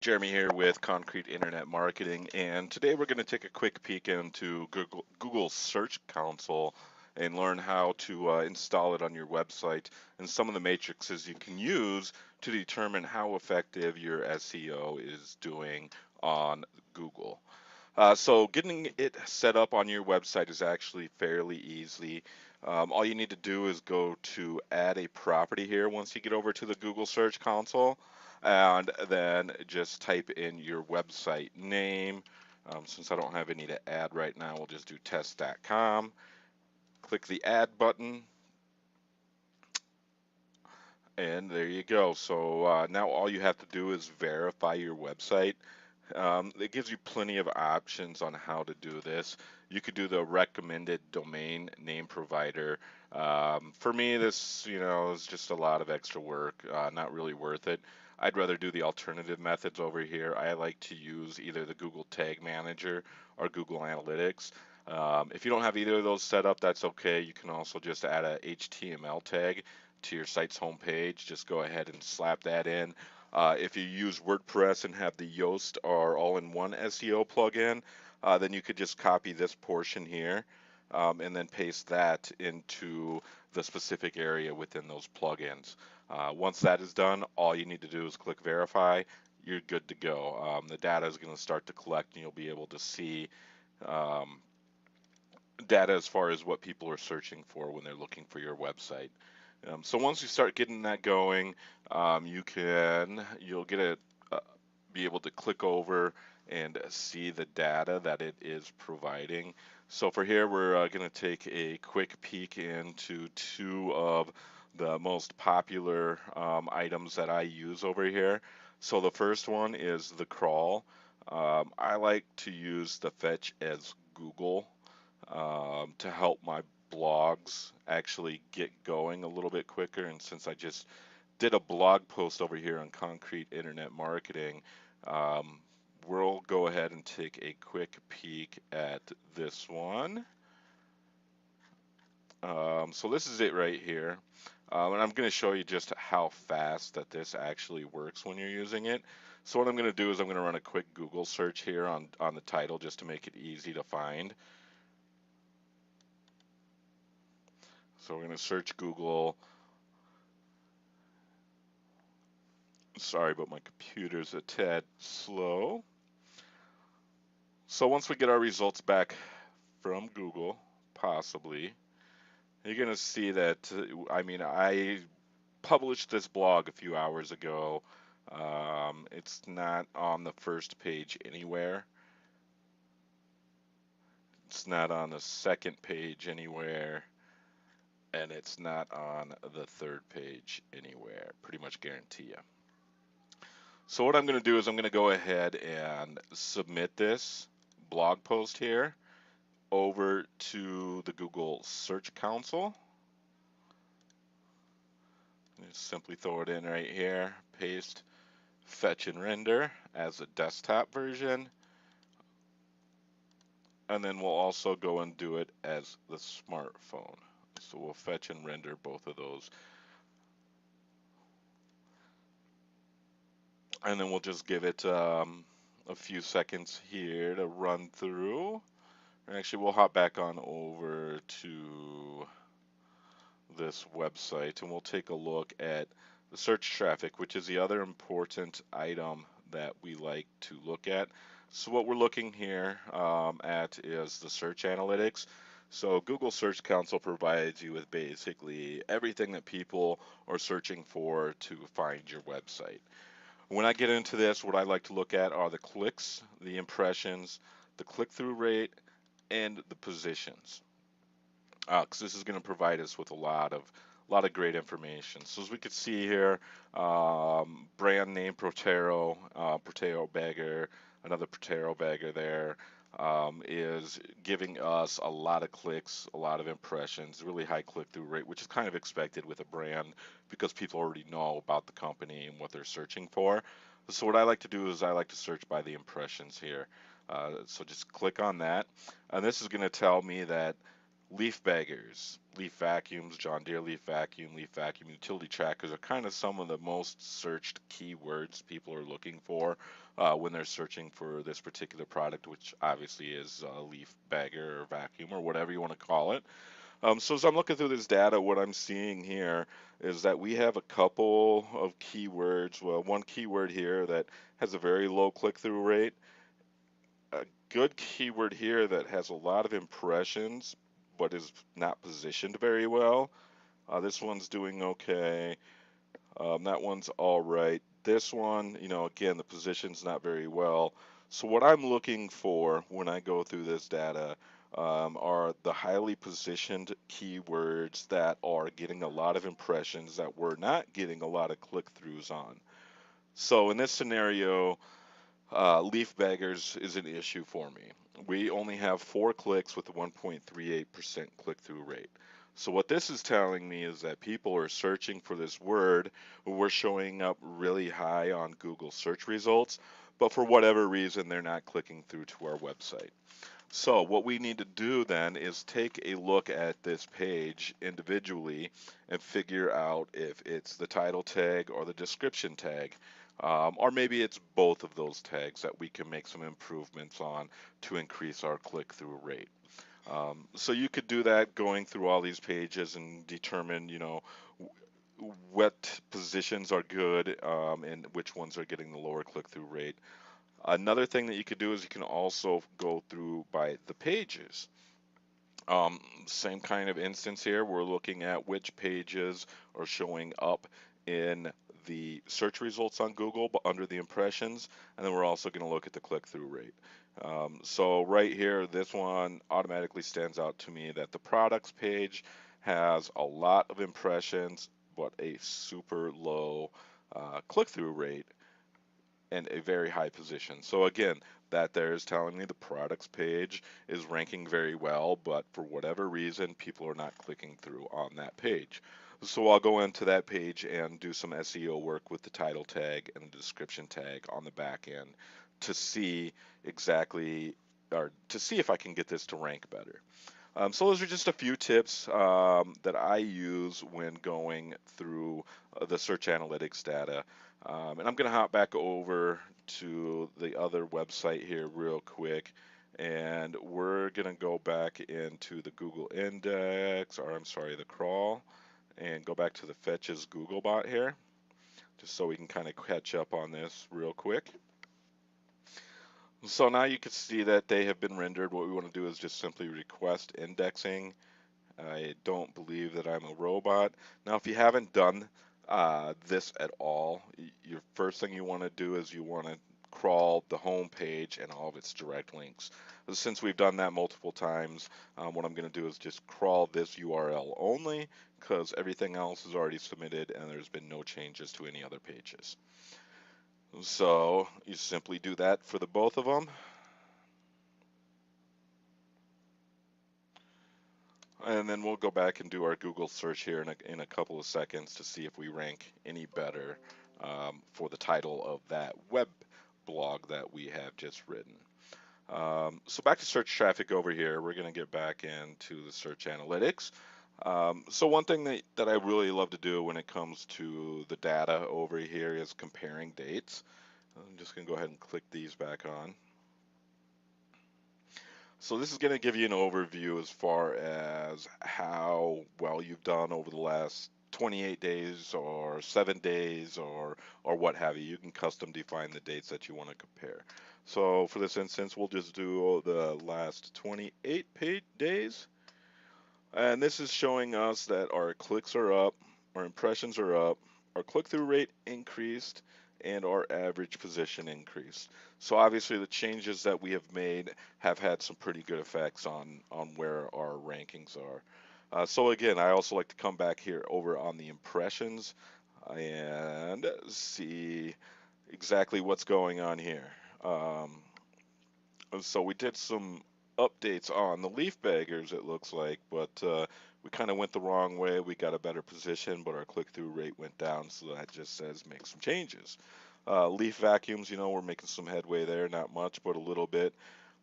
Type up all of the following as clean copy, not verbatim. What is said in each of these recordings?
Jeremy here with Concrete Internet Marketing, and today we're going to take a quick peek into Google Search Console and learn how to install it on your website and some of the matrices you can use to determine how effective your SEO is doing on Google. So getting it set up on your website is actually fairly easy. All you need to do is go to add a property here once you get over to the Google Search Console, and then just type in your website name. Since I don't have any to add right now, we'll just do test.com. Click the add button, and there you go. So now all you have to do is verify your website. It gives you plenty of options on how to do this. You could do the recommended domain name provider. For me, this, is just a lot of extra work, not really worth it. I'd rather do the alternative methods over here. I like to use either the Google Tag Manager or Google Analytics. If you don't have either of those set up, that's okay. You can also just add a HTML tag to your site's homepage. Just go ahead and slap that in. If you use WordPress and have the Yoast or all-in-one SEO plugin, then you could just copy this portion here and then paste that into the specific area within those plugins. Once that is done, all you need to do is click verify. You're good to go. The data is going to start to collect, and you'll be able to see um, data as far as what people are searching for when they're looking for your website. So once you start getting that going, you'll get a be able to click over and see the data that it is providing. So for here, we're going to take a quick peek into two of the most popular items that I use over here. So the first one is the crawl. I like to use the fetch as Google to help my blogs actually get going a little bit quicker. And since I just did a blog post over here on Concrete Internet Marketing, um, we'll go ahead and take a quick peek at this one. So this is it right here. And I'm going to show you just how fast that this actually works when you're using it. So what I'm going to do is I'm going to run a quick Google search here on the title just to make it easy to find. So we're going to search Google. Sorry, but my computer's a tad slow. So once we get our results back from Google, possibly, you're going to see that, I published this blog a few hours ago. It's not on the first page anywhere. It's not on the second page anywhere. And it's not on the third page anywhere. Pretty much guarantee you. So what I'm going to do is I'm going to go ahead and submit this blog post here over to the Google Search Console. Just simply throw it in right here, paste, fetch and render as a desktop version, and then we'll also go and do it as the smartphone. So we'll fetch and render both of those. And then we'll just give it a few seconds here to run through. Actually, we'll hop back on over to this website and we'll take a look at the search traffic, which is the other important item that we like to look at. So what we're looking here at is the search analytics. So Google Search Console provides you with basically everything that people are searching for to find your website. When I get into this, what I like to look at are the clicks, the impressions, the click-through rate, and the positions. Because this is going to provide us with a lot of great information. So as we can see here, brand name Protero, Protero bagger, another Protero bagger there, is giving us a lot of clicks, a lot of impressions, really high click-through rate, which is kind of expected with a brand because people already know about the company and what they're searching for. So what I like to do is I like to search by the impressions here. So just click on that, and this is going to tell me that Leaf baggers, leaf vacuums, John Deere leaf vacuum utility trackers are kind of some of the most searched keywords people are looking for when they're searching for this particular product, which obviously is a leaf bagger or vacuum or whatever you want to call it. So as I'm looking through this data, what I'm seeing here is that we have a couple of keywords. Well, one keyword here that has a very low click-through rate, a good keyword here that has a lot of impressions but is not positioned very well. This one's doing okay. That one's all right. This one, again, the position's not very well. So what I'm looking for when I go through this data are the highly positioned keywords that are getting a lot of impressions that we're not getting a lot of click-throughs on. So in this scenario, leaf baggers is an issue for me. We only have 4 clicks with a 1.38% click-through rate. So what this is telling me is that people are searching for this word. We're showing up really high on Google search results, but for whatever reason, they're not clicking through to our website. So what we need to do then is take a look at this page individually and figure out if it's the title tag or the description tag. Or maybe it's both of those tags that we can make some improvements on to increase our click-through rate. So you could do that going through all these pages and determine, what positions are good and which ones are getting the lower click-through rate. Another thing that you could do is you can also go through by the pages. Same kind of instance here. We're looking at which pages are showing up in the search results on Google, but under the impressions, and then we're also going to look at the click-through rate. So right here, this one automatically stands out to me that the products page has a lot of impressions, but a super low click-through rate and a very high position. So again, that there is telling me the products page is ranking very well, but for whatever reason, people are not clicking through on that page. So I'll go into that page and do some SEO work with the title tag and the description tag on the back end to see exactly, or to see if I can get this to rank better. So those are just a few tips that I use when going through the search analytics data. And I'm going to hop back over to the other website here real quick. And we're going to go back into the Google index, or I'm sorry, the crawl, and go back to the fetches Googlebot here, just so we can kind of catch up on this real quick. So now you can see that they have been rendered. What we want to do is just simply request indexing. I don't believe that I'm a robot. Now, if you haven't done this at all, your first thing you want to do is you want to crawl the home page and all of its direct links. Since we've done that multiple times, what I'm going to do is just crawl this URL only because everything else is already submitted and there's been no changes to any other pages. So you simply do that for the both of them. And then we'll go back and do our Google search here in a couple of seconds to see if we rank any better for the title of that web blog that we have just written. So back to search traffic over here, we're going to get back into the search analytics. So one thing that I really love to do when it comes to the data over here is comparing dates. I'm just going to go ahead and click these back on. So this is going to give you an overview as far as how well you've done over the last 28 days or 7 days or what have you. You can custom define the dates that you want to compare. So for this instance, we'll just do the last 28 days. And this is showing us that our clicks are up, our impressions are up, our click-through rate increased, and our average position increased. So obviously the changes that we have made have had some pretty good effects on where our rankings are. So again, I also like to come back here over on the impressions and see exactly what's going on here. So we did some updates on the leaf baggers, it looks like, but we kind of went the wrong way. We got a better position, but our click-through rate went down, so that just says make some changes. Leaf vacuums, we're making some headway there, not much, but a little bit.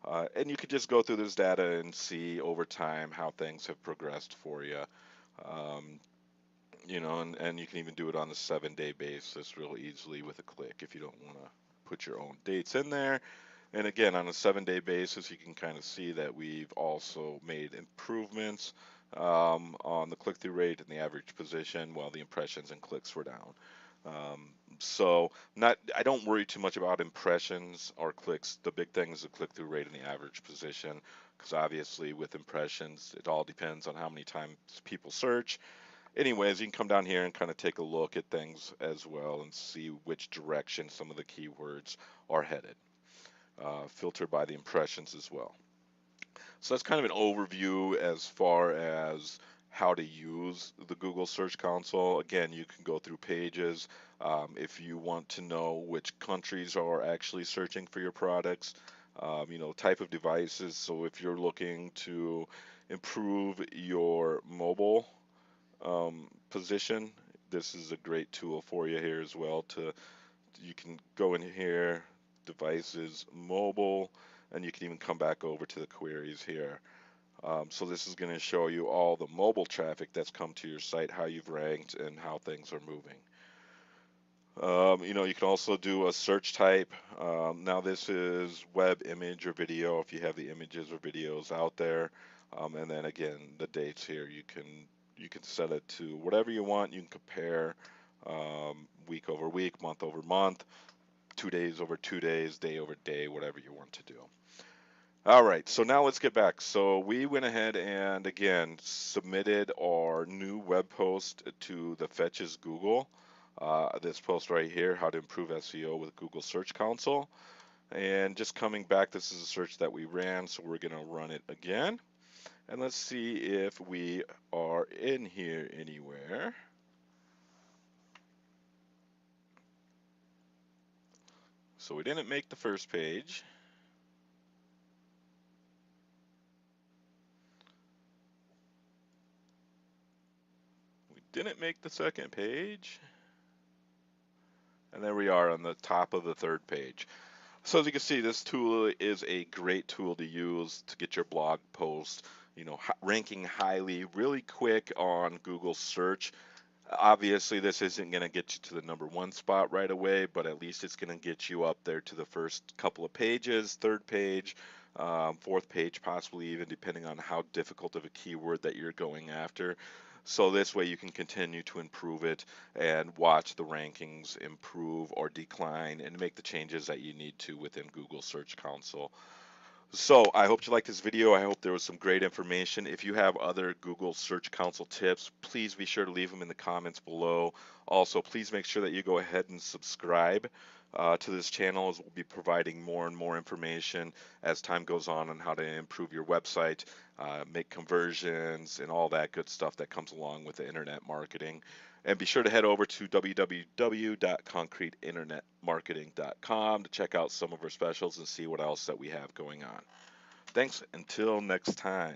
And you could just go through this data and see over time how things have progressed for you. Um, and you can even do it on a 7-day basis real easily with a click if you don't want to put your own dates in there. And again, on a 7-day basis, you can kind of see that we've also made improvements on the click-through rate and the average position, while the impressions and clicks were down. So I don't worry too much about impressions or clicks. The big thing is the click-through rate and the average position, because obviously with impressions, it all depends on how many times people search. Anyways, you can come down here and kind of take a look at things as well and see which direction some of the keywords are headed, filtered by the impressions as well. So that's kind of an overview as far as how to use the Google Search Console. Again, you can go through pages if you want to know which countries are actually searching for your products, type of devices. So if you're looking to improve your mobile position, this is a great tool for you here as well. You can go in here, devices, mobile, and you can even come back over to the queries here. So this is going to show you all the mobile traffic that's come to your site, how you've ranked, and how things are moving. You can also do a search type. Now this is web, image, or video if you have the images or videos out there. And then again, the dates here, you can set it to whatever you want. You can compare week over week, month over month, 2 days over 2 days, day over day, whatever you want to do. All right, so now let's get back. So we went ahead and again submitted our new web post to the Fetches Google. This post right here, how to improve SEO with Google Search Console. And just coming back, this is a search that we ran, so we're going to run it again. And let's see if we are in here anywhere. So we didn't make the first page. We didn't make the second page. And there we are on the top of the third page. So as you can see, this tool is a great tool to use to get your blog post, ranking highly, really quick on Google search. Obviously, this isn't going to get you to the #1 spot right away, but at least it's going to get you up there to the first couple of pages, third page, fourth page, possibly even depending on how difficult of a keyword that you're going after. So this way you can continue to improve it and watch the rankings improve or decline and make the changes that you need to within Google Search Console. So I hope you liked this video. I hope there was some great information. If you have other Google Search Console tips, please be sure to leave them in the comments below. Also, please make sure that you go ahead and subscribe to this channel, as we'll be providing more and more information as time goes on how to improve your website, make conversions, and all that good stuff that comes along with the internet marketing. And be sure to head over to www.concreteinternetmarketing.com to check out some of our specials and see what else that we have going on. Thanks. Until next time.